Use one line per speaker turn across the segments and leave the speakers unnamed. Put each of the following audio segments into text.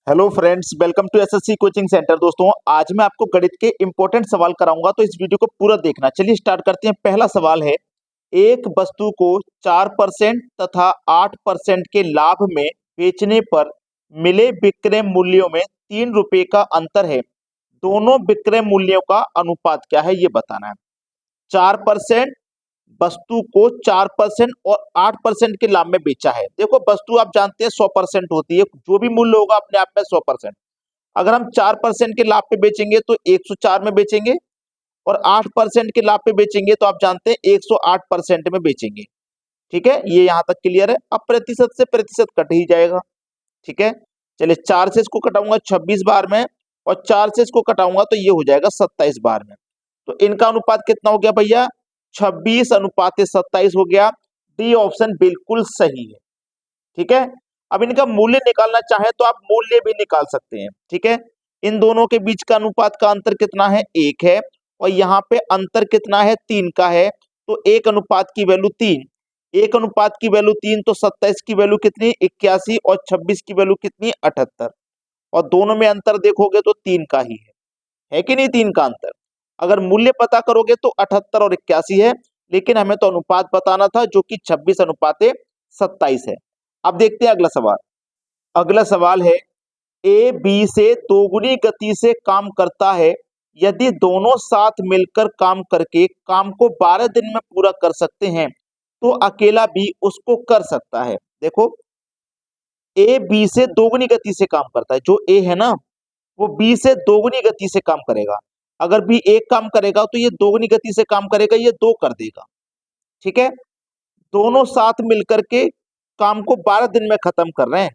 Hello friends, welcome to SSC coaching centre. दोस्तों, आज मैं आपको गणित के इंपॉर्टेंट सवाल कराऊंगा, तो इस वीडियो को पूरा देखना। चलिए स्टार्ट करते हैं। पहला सवाल है, एक वस्तु को 4% तथा 8% के लाभ में बेचने पर मिले विक्रय मूल्यों में 3 रुपए का अंतर है। दोनों विक्रय मूल्यों का अनुपात क्या है, ये बताना है। 4% वस्तु को 4% और 8% के लाभ में बेचा है। देखो, वस्तु आप जानते हैं 100% होती है, जो भी मूल्य होगा अपने आप में 100%। अगर हम 4% के लाभ पे बेचेंगे तो 104 में बेचेंगे, और 8% के लाभ पे बेचेंगे तो आप जानते हैं 108% में बेचेंगे। ठीक है, ये यहां तक क्लियर है। अब प्रतिशत से प्रतिशत कट ही जाएगा। ठीक है, चलिए 4 से इसको कटाऊंगा 26 बार में, और 4 से इसको कटाऊंगा तो ये हो जाएगा 27 बार में। तो इनका अनुपात कितना हो गया भैया? 26:27 हो गया। डी ऑप्शन बिल्कुल सही है। ठीक है, अब इनका मूल्य निकालना चाहे तो आप मूल्य भी निकाल सकते हैं। ठीक है, इन दोनों के बीच का अनुपात का अंतर कितना है? 1 है, और यहाँ पे अंतर कितना है? 3 का है। तो 1 अनुपात की वैल्यू 3, 1 अनुपात की वैल्यू 3, तो 27 की वैल्यू कितनी? 81, और 26 की वैल्यू कितनी? 78। और दोनों में अंतर देखोगे तो 3 का ही है कि नहीं? 3 का अंतर। अगर मूल्य पता करोगे तो 78 और 81 है, लेकिन हमें तो अनुपात बताना था, जो कि 26:27 है। अब देखते हैं अगला सवाल। अगला सवाल है, ए बी से दोगुनी गति से काम करता है। यदि दोनों साथ मिलकर काम करके काम को 12 दिन में पूरा कर सकते हैं, तो अकेला बी उसको कर सकता है। देखो, ए बी से दोगुनी गति से काम करता है। जो ए है ना, वो बी से दोगुनी गति से काम करेगा। अगर बी एक काम करेगा तो ये दोगुनी गति से काम करेगा, ये 2 कर देगा। ठीक है, दोनों साथ मिलकर के काम को 12 दिन में खत्म कर रहे हैं।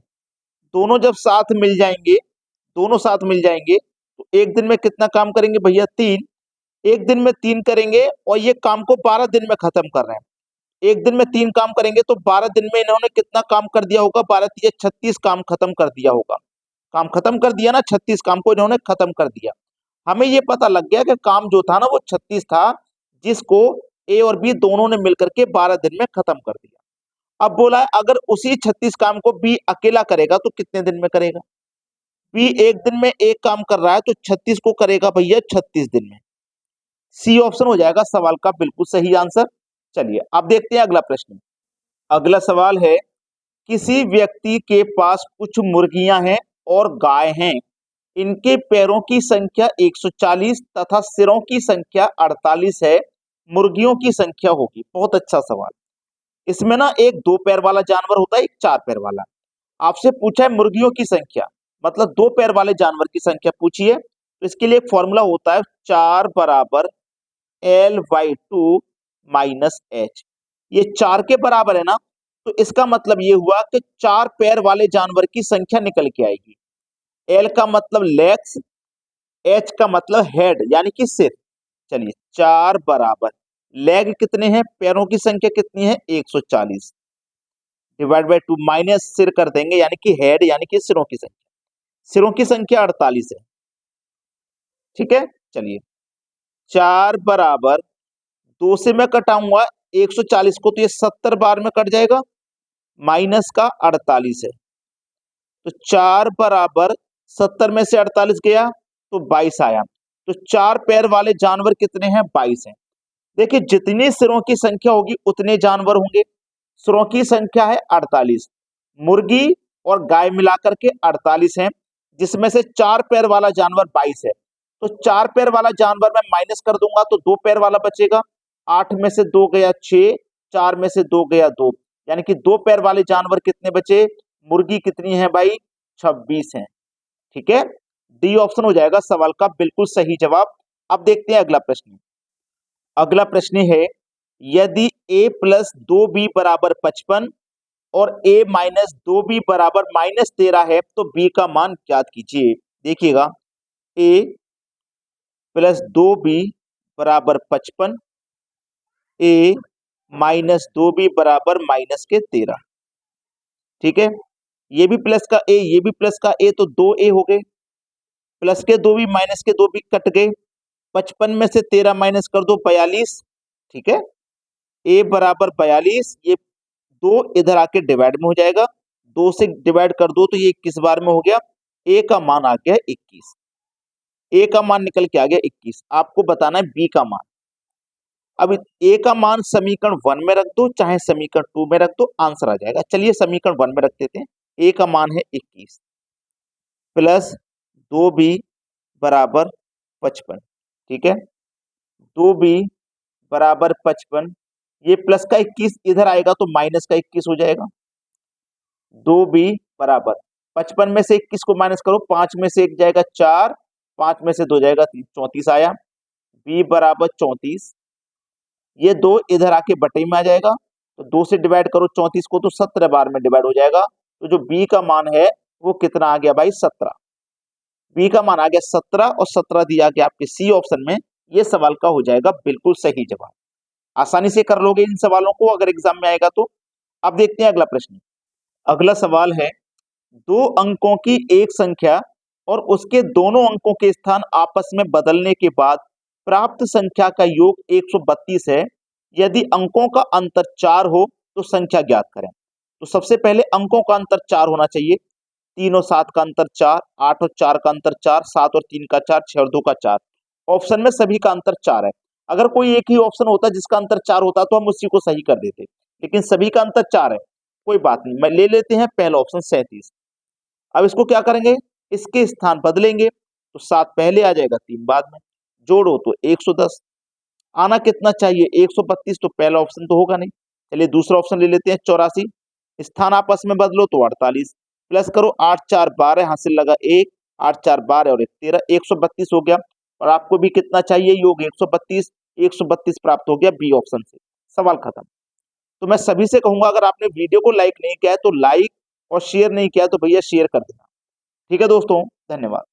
दोनों जब साथ मिल जाएंगे, दोनों साथ मिल जाएंगे तो एक दिन में कितना काम करेंगे भैया? 3। एक दिन में 3 करेंगे, और ये काम को 12 दिन में खत्म कर रहे हैं। एक दिन में 3 काम करेंगे तो 12 दिन में इन्होंने कितना काम कर दिया होगा? 12 तिया 36 काम खत्म कर दिया होगा। काम खत्म कर दिया ना, 36 काम को इन्होंने खत्म कर दिया। हमें ये पता लग गया कि काम जो था ना वो 36 था, जिसको ए और बी दोनों ने मिलकर के 12 दिन में खत्म कर दिया। अब बोला है, अगर उसी 36 काम को बी अकेला करेगा तो कितने दिन में करेगा? बी एक दिन में एक काम कर रहा है, तो 36 को करेगा भैया 36 दिन में। सी ऑप्शन हो जाएगा सवाल का बिल्कुल सही आंसर। चलिए अब देखते हैं अगला प्रश्न। अगला सवाल है, किसी व्यक्ति के पास कुछ मुर्गियां हैं और गाय हैं। इनके पैरों की संख्या 140 तथा सिरों की संख्या 48 है। मुर्गियों की संख्या होगी। बहुत अच्छा सवाल। इसमें ना एक 2 पैर वाला जानवर होता है, एक 4 पैर वाला। आपसे पूछा है मुर्गियों की संख्या, मतलब 2 पैर वाले जानवर की संख्या पूछिए। तो इसके लिए एक फॉर्मूला होता है, 4 बराबर L/2 माइनस H। ये 4 के बराबर है ना, तो इसका मतलब ये हुआ कि 4 पैर वाले जानवर की संख्या निकल के आएगी। L का मतलब लेग्स, H का मतलब हेड यानी कि सिर। चलिए 4 बराबर लेग कितने हैं? पैरों की संख्या कितनी है? 140 डिवाइड बाय 2 माइनस सिर कर देंगे, यानी कि हेड यानी कि सिरों की संख्या। सिरों की संख्या 48 है। ठीक है, चलिए 4 बराबर 2 से मैं कटाऊंगा 140 को, तो ये 70 बार में कट जाएगा। माइनस का 48 है, तो 4 बराबर 70 में से 48 गया तो 22 आया। तो 4 पैर वाले जानवर कितने हैं? 22 हैं। देखिए, जितनी सिरों की संख्या होगी उतने जानवर होंगे। सिरों की संख्या है 48, मुर्गी और गाय मिलाकर के 48 हैं, जिसमें से 4 पैर वाला जानवर 22 है। तो 4 पैर वाला जानवर मैं माइनस कर दूंगा तो 2 पैर वाला बचेगा। 8 में से 2 गया 6, 4 में से 2 गया 2, यानी कि 2 पैर वाले जानवर कितने बचे? मुर्गी कितनी है भाई? 26 है। ठीक है, डी ऑप्शन हो जाएगा सवाल का बिल्कुल सही जवाब। अब देखते हैं अगला प्रश्न। अगला प्रश्न है, यदि a प्लस 2b बराबर 55 और a माइनस 2b बराबर -13 है, तो b का मान ज्ञात कीजिए। देखिएगा, a प्लस 2b बराबर 55, a माइनस 2b बराबर -13। ठीक है, ये भी प्लस का a, ये भी प्लस का a, तो 2a हो गए। प्लस के 2b माइनस के 2b कट गए। 55 में से 13 माइनस कर दो 42। ठीक है, a बराबर 42, ये 2 इधर आके डिवाइड में हो जाएगा। 2 से डिवाइड कर दो तो ये 21 बार में हो गया। ए का मान आ गया 21, ए का मान निकल के आ गया 21। आपको बताना है बी का मान। अब ए का मान समीकरण 1 में रख दो चाहे समीकरण 2 में रख दो, आंसर आ जाएगा। चलिए समीकरण 1 में रख देते हैं। ए का मान है 21 प्लस 2b बराबर 55, ठीक है। 2b बराबर 55, ये प्लस का 21 इधर आएगा तो माइनस का 21 हो जाएगा। 2b बराबर 55 में से 21 को माइनस करो, 5 में से 1 जाएगा 4, 5 में से 2 जाएगा 3, 34 आया। b बराबर 34, ये 2 इधर आके बटे में आ जाएगा, तो 2 से डिवाइड करो 34 को तो 17 बार में डिवाइड हो जाएगा। तो जो b का मान है वो कितना आ गया भाई 17। बी का मान आ गया 17 और 17 दिया गया आपके सी ऑप्शन में। ये सवाल का हो जाएगा बिल्कुल सही जवाब। आसानी से कर लोगे इन सवालों को अगर एग्जाम में आएगा तो। अब देखते हैं अगला प्रश्न। अगला सवाल है, 2 अंकों की एक संख्या और उसके दोनों अंकों के स्थान आपस में बदलने के बाद प्राप्त संख्या का योग 132 है। यदि अंकों का अंतर 4 हो तो संख्या ज्ञात करें। तो सबसे पहले अंकों का अंतर 4 होना चाहिए। 3 और 7 का अंतर 4, 8 और 4 का अंतर 4, 7 और 3 का 4, 6 और 2 का 4। ऑप्शन में सभी का अंतर 4 है। अगर कोई एक ही ऑप्शन होता जिसका अंतर 4 होता तो हम उसी को सही कर देते, लेकिन सभी का अंतर 4 है। कोई बात नहीं, मैं ले लेते हैं पहला ऑप्शन 37। अब इसको क्या करेंगे, इसके स्थान बदलेंगे, तो 7 पहले आ जाएगा 3 बाद में, जोड़ो तो 110। आना कितना चाहिए 132, तो पहला ऑप्शन तो होगा नहीं। चलिए दूसरा ऑप्शन ले लेते हैं 84। स्थान आपस में बदलो तो 48, प्लस करो 8 4 12, हासिल लगा 1, 8 4 12 और 1 13, 132 हो गया। और आपको भी कितना चाहिए योग 132, 132 प्राप्त हो गया बी ऑप्शन से। सवाल खत्म। तो मैं सभी से कहूंगा अगर आपने वीडियो को लाइक नहीं किया है तो लाइक और शेयर नहीं किया तो भैया शेयर कर देना। ठीक है दोस्तों, धन्यवाद।